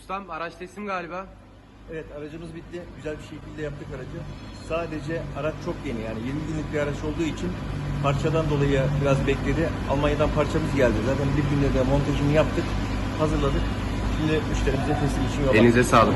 Ustam araç teslim galiba. Evet, aracımız bitti. Güzel bir şekilde yaptık aracı. Sadece araç çok yeni, yani 20 günlük bir araç olduğu için parçadan dolayı biraz bekledi. Almanya'dan parçamız geldi. Zaten bir günde de montajını yaptık, hazırladık. Şimdi müşterimize teslim için yola. Elinize sağlık.